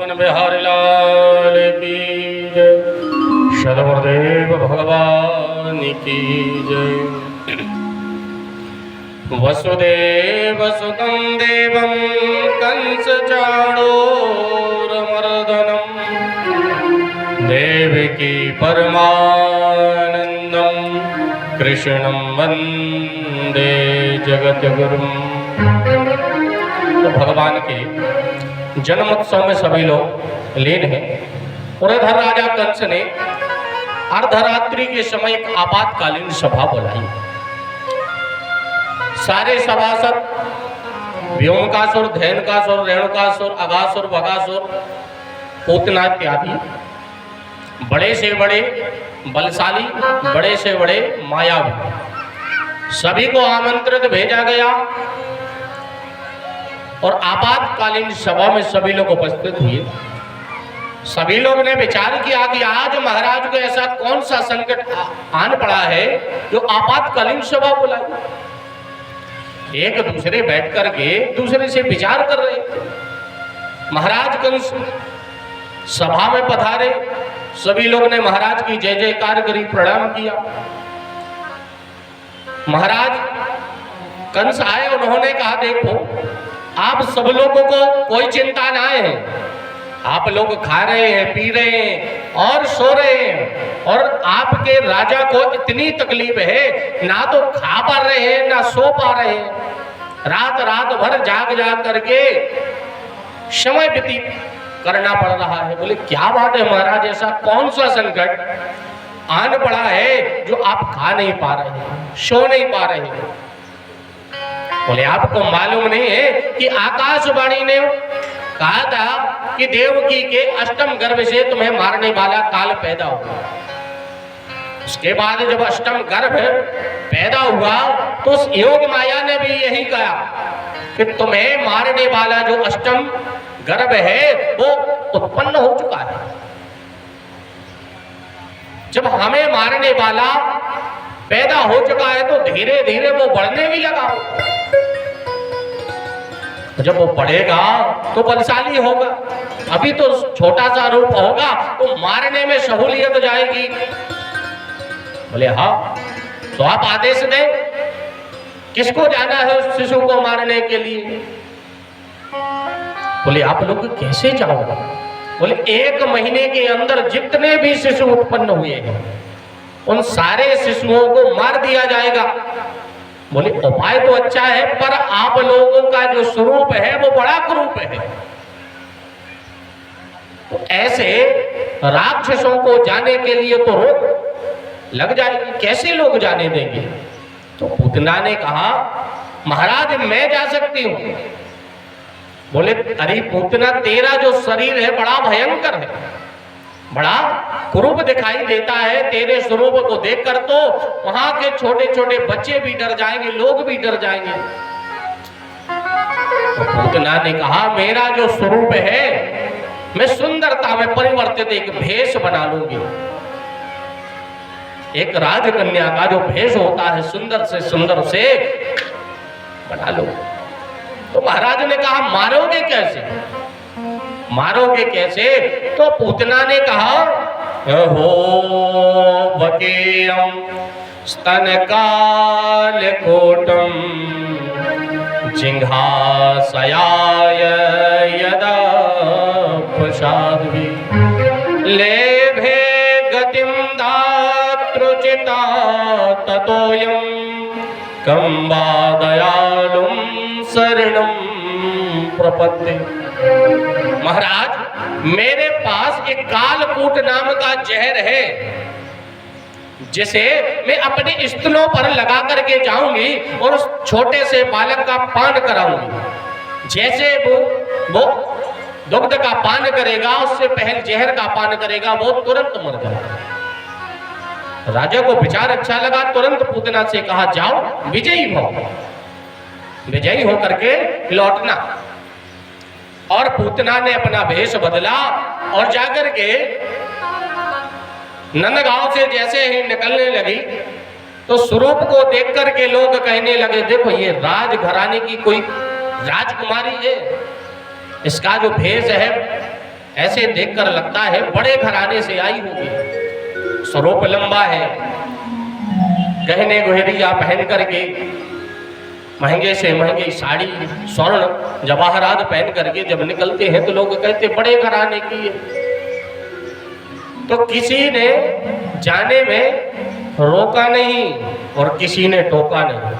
वृंदावन बिहारी लाल की जय। सदगुरुदेव भगवान की जय। वसुदेव सुतं देवं कंस चाणूरमर्दनं देवकी परमानंदं कृष्णं वंदे जगद्गुरुं। तो भगवान के जन्मोत्सव में सभी लोग लीन हैं। उधर राजा कंस ने अर्धरात्रि के समय एक आपातकालीन सभा बुलाई। सारे सभासद व्योमकासुर, धैनकासुर, रेणुकासुर, अघासुर, बगासुर, पूतना इत्यादि बड़े से बड़े बलशाली, बड़े से बड़े मायावी सभी को आमंत्रित भेजा गया और आपातकालीन सभा में सभी लोग उपस्थित हुए। सभी लोग ने विचार किया कि आज महाराज को ऐसा कौन सा संकट आन पड़ा है जो आपातकालीन सभा बुलाई। एक दूसरे बैठ करके दूसरे से विचार कर रहे थे। महाराज कंस सभा में पधारे। सभी लोग ने महाराज की जय जयकार करी, प्रणाम किया। महाराज कंस आए, उन्होंने कहा देखो आप सब लोगों को कोई चिंता ना है। आप लोग खा रहे हैं, पी रहे हैं और सो रहे हैं और आपके राजा को इतनी तकलीफ है, ना तो खा पा रहे हैं ना सो पा रहे हैं। रात रात भर जाग जाग करके समय व्यतीत करना पड़ रहा है। बोले क्या बात है महाराज, ऐसा कौन सा संकट आन पड़ा है जो आप खा नहीं पा रहे हैं, सो नहीं पा रहे हैं। बोले आपको मालूम नहीं है कि आकाशवाणी ने कहा था कि देवकी के अष्टम गर्भ से तुम्हें मारने वाला काल पैदा हुआ। उसके बाद जब अष्टम गर्भ पैदा हुआ तो उस योग माया ने भी यही कहा कि तुम्हें मारने वाला जो अष्टम गर्भ है वो उत्पन्न हो चुका है। जब हमें मारने वाला पैदा हो चुका है तो धीरे धीरे वो बढ़ने भी लगा। जब वो बढ़ेगा तो बलशाली होगा। अभी तो छोटा सा रूप होगा तो मारने में सहूलियत जाएगी। बोले हाँ, तो आप आदेश दें किसको जाना है उस शिशु को मारने के लिए। बोले आप लोग कैसे जाओगे। बोले 1 महीने के अंदर जितने भी शिशु उत्पन्न हुए हैं उन सारे शिशुओं को मार दिया जाएगा। बोले उपाय तो अच्छा है पर आप लोगों का जो स्वरूप है वो बड़ा कुरूप है। तो ऐसे राक्षसों को जाने के लिए तो रोक लग जाएगी, कैसे लोग जाने देंगे। तो पूतना ने कहा महाराज मैं जा सकती हूं। बोले अरे पूतना तेरा जो शरीर है बड़ा भयंकर है, बड़ा कुरूप दिखाई देता है। तेरे स्वरूप को देखकर तो वहां के छोटे छोटे बच्चे भी डर जाएंगे, लोग भी डर जाएंगे। तो पूतना ने कहा मेरा जो स्वरूप है मैं सुंदरता में परिवर्तित एक भेष बना लूंगी। एक राजकन्या का जो भेष होता है सुंदर से बना लो। तो महाराज ने कहा मारोगे कैसे, मारोगे कैसे। तो पूतना ने कहा हो वकीयम स्तन काल कोटम जिंघासयाय यदा प्रसाद्भि लेभे गतिम दातृचिता ततोयम कम्बा दयालुम शरणम प्रपद्ये। महाराज मेरे पास एक कालकूट नाम का जहर है जिसे मैं अपने स्तनों पर लगा करके जाऊंगी और उस छोटे से बालक का पान कराऊंगी। जैसे वो दुग्ध का पान करेगा उससे पहले जहर का पान करेगा वो तुरंत मर जाएगा। राजा को विचार अच्छा लगा, तुरंत पूतना से कहा जाओ विजयी होकर के लौटना। और पूतना ने अपना भेष बदला और जाकर के नंदगांव से जैसे ही निकलने लगी तो स्वरूप को देख करके लोग कहने लगे देखो ये राजघराने की कोई राजकुमारी है, इसका जो भेष है ऐसे देखकर लगता है बड़े घराने से आई होगी, स्वरूप लंबा है, गहने गुहरिया पहन करके, महंगे से महंगी साड़ी, स्वर्ण जवाहरात पहन करके जब निकलते हैं तो लोग कहते बड़े घराने की है। तो किसी ने जाने में रोका नहीं और किसी ने टोका नहीं,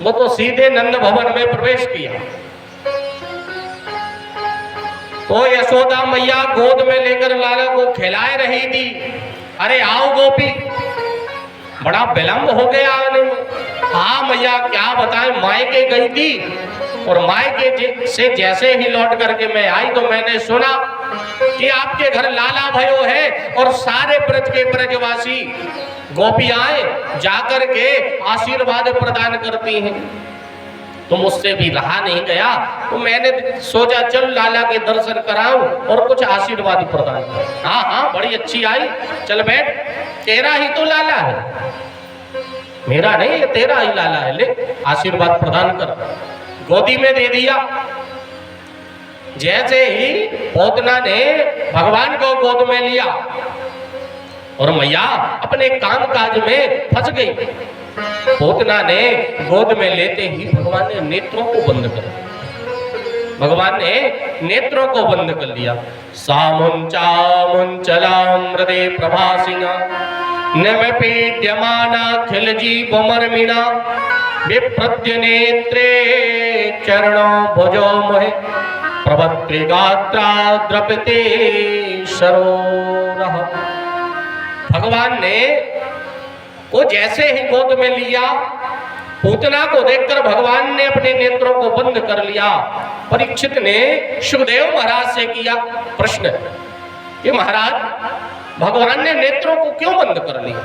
वो तो सीधे नंद भवन में प्रवेश किया। तो यशोदा मैया गोद में लेकर लाला को खिलाए रही थी। अरे आओ गोपी, बड़ा विलंब हो गया आने में। हाँ मैया क्या बताएं, मायके गई थी और मायके से जैसे ही लौट करके मैं आई तो मैंने सुना कि आपके घर लाला भयो है और सारे ब्रज के ब्रजवासी गोपियाएं जाकर के आशीर्वाद प्रदान करती हैं। तो मुझसे भी रहा नहीं गया, तो मैंने सोचा चल लाला के दर्शन कराऊं और कुछ आशीर्वाद प्रदान कर। हाँ हाँ बड़ी अच्छी आई, चल बैठ, तेरा ही तो लाला है, मेरा नहीं, तेरा ही लाला है, ले आशीर्वाद प्रदान कर। गोदी में दे दिया। जैसे ही पोतना ने भगवान को गोद में लिया और मैया अपने काम काज में फंस गई। पोतना ने गोद में लेते ही भगवान ने नेत्रों को बंद कर दिया। भगवान ने नेत्रों को बंद कर लिया। सामुंचा मुंचलां हृदय प्रभासिना नमपीड्यमाना खिलजीवमर्मिणा विप्रत्य नेत्रे चरणों भुजो मोहे प्रवक्त्रि गात्रा द्रपते सरोरः। भगवान ने वो जैसे ही गोद में लिया, पूतना को देखकर भगवान ने अपने नेत्रों को बंद कर लिया। परीक्षित ने सुखदेव महाराज से किया प्रश्न कि महाराज भगवान ने नेत्रों को क्यों बंद कर लिया?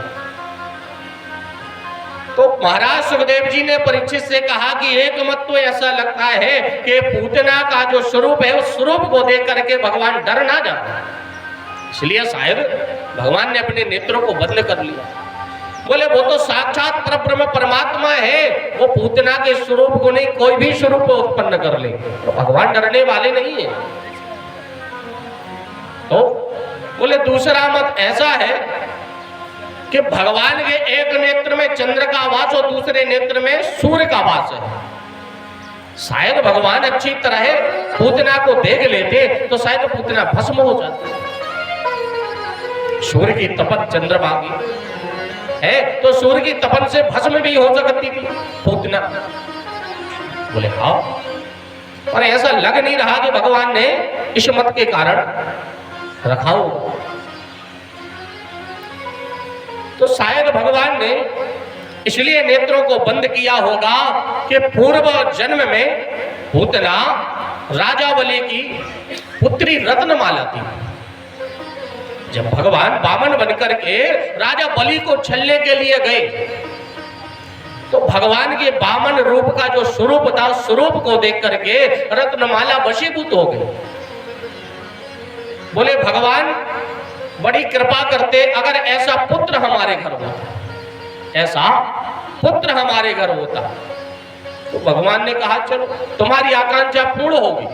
तो महाराज सुखदेव जी ने परीक्षित से कहा कि एक मत तो ऐसा लगता है कि पूतना का जो स्वरूप है उस स्वरूप को देख करके भगवान डर ना जाए, इसलिए शायद भगवान ने अपने नेत्रों को बंद कर लिया। बोले वो तो साक्षात परब्रह्म परमात्मा है, वो पूतना के स्वरूप को नहीं कोई भी स्वरूप उत्पन्न कर ले, तो भगवान डरने वाले नहीं है। तो बोले दूसरा मत ऐसा है कि भगवान के एक नेत्र में चंद्र का वास और दूसरे नेत्र में सूर्य का वास है। शायद भगवान अच्छी तरह पूतना को देख लेते तो शायद पूतना भस्म हो जाती। सूर्य की तपन चंद्रमा की है तो सूर्य की तपन से भस्म भी हो सकती थी पूतना। बोले हाँ, पर ऐसा लग नहीं रहा कि भगवान ने इस मत के कारण रखा हो। तो शायद भगवान ने इसलिए नेत्रों को बंद किया होगा कि पूर्व जन्म में पूतना राजा बलि की पुत्री रत्नमाला थी। जब भगवान वामन बनकर के राजा बलि को छलने के लिए गए तो भगवान के वामन रूप का जो स्वरूप था उस स्वरूप को देख करके रत्नमाला वशीभूत हो गई। बोले भगवान बड़ी कृपा करते, अगर ऐसा पुत्र हमारे घर होता, ऐसा पुत्र हमारे घर होता। तो भगवान ने कहा चलो तुम्हारी आकांक्षा पूर्ण होगी।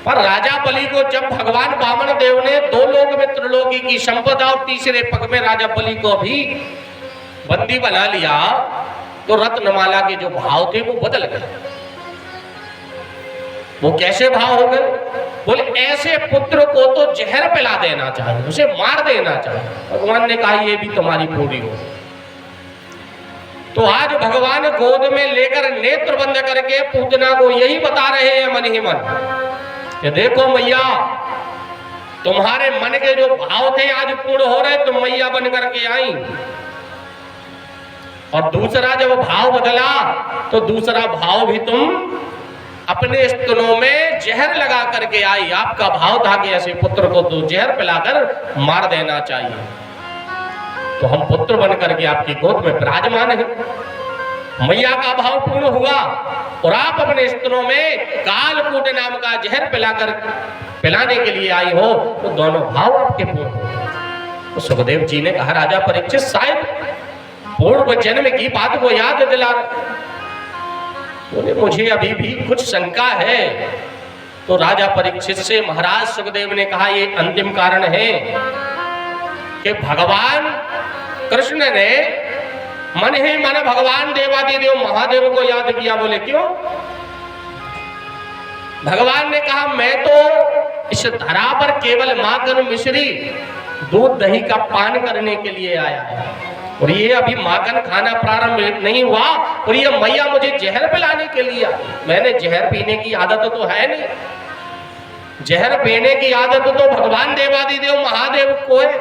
पर राजा बलि को जब भगवान वामन देव ने दो लोक में त्रिलोकी की संपदा और तीसरे पग में राजा बलि को भी बंदी बना लिया तो रत्नमाला के जो भाव थे वो बदल गए। वो कैसे भाव हो गए? बोले ऐसे पुत्र को तो जहर पिला देना चाहिए, उसे मार देना चाहिए। भगवान ने कहा ये भी तुम्हारी पूरी हो। तो आज भगवान गोद में लेकर नेत्र बंद करके पूतना को यही बता रहे हैं मन ही मन कि देखो मैया तुम्हारे मन के जो भाव थे आज पूर्ण हो रहे, तुम मैया बन करके आई। और दूसरा जब भाव बदला तो दूसरा भाव भी तुम अपने स्तनों में जहर लगा करके आई। आपका भाव था कि ऐसे पुत्र को तो जहर पिलाकर मार देना चाहिए। तो हम पुत्र बन करके आपकी गोद में विराजमान हैं। मैया का भाव पूर्ण हुआ और आप अपने स्तनों में कालकूट नाम का जहर पिलाने के लिए आई हो, तो दोनों भाव आपके पूर्ण हो। तो सुखदेव जी ने कहा राजा परीक्षित शायद पूर्व जन्म की बात को याद दिला। बोले मुझे अभी भी कुछ शंका है तो राजा परीक्षित से महाराज सुखदेव ने कहा ये अंतिम कारण है कि भगवान कृष्ण ने मन ही मन भगवान देवादिदेव महादेव को याद किया। बोले क्यों? भगवान ने कहा मैं तो इस धरा पर केवल माखन मिश्री दूध दही का पान करने के लिए आया है, और ये अभी माखन खाना प्रारंभ नहीं हुआ और ये मैया मुझे जहर पिलाने के लिए आई। मैंने जहर पीने की आदत तो है नहीं, जहर पीने की आदत तो भगवान देवादिदेव महादेव को है।